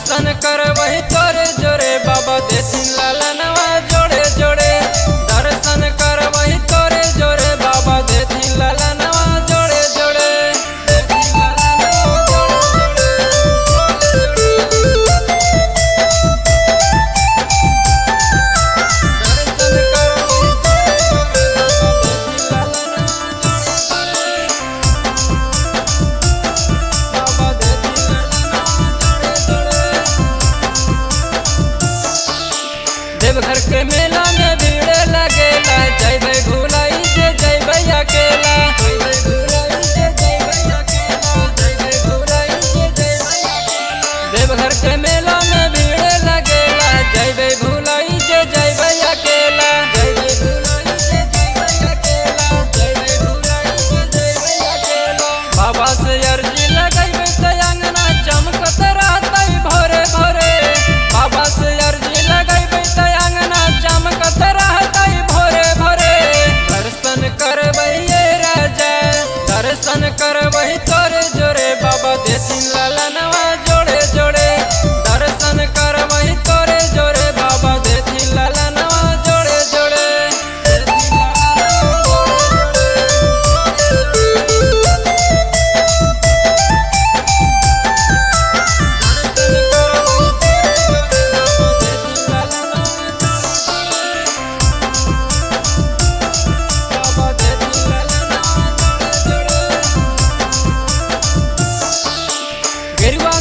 दर्शन कर वही तोरे जोरे बाबा देथिन लालनवा जोड़े जोड़े। दर्शन कर वही तोरे जोरे बाबा देथिन लालनवा जोड़े जोड़े। देवघर के मेला में भीड़ लगेला, जइबै भुलाई जे जइबै अकेला। देवघर के मेला में भीड़ लगेला, जइबै भुलाई जे जइबै अकेला। बाबा से अर्जी लगैबै त अंगना चमकत रहतै भोरे भोरे। बाबा से अर्जी लगैबै त अंगना चमकत रहतै भोरे भोरे। दर्शन करबै ये राजा, दर्शन करबै तोरे जोरे बाबा देथिन लालनवा जोड़े जोड़े। दर्शन करबै तोरे जोरे बाबा देथिन लालनवा जोड़े जोड़े। गेरुआ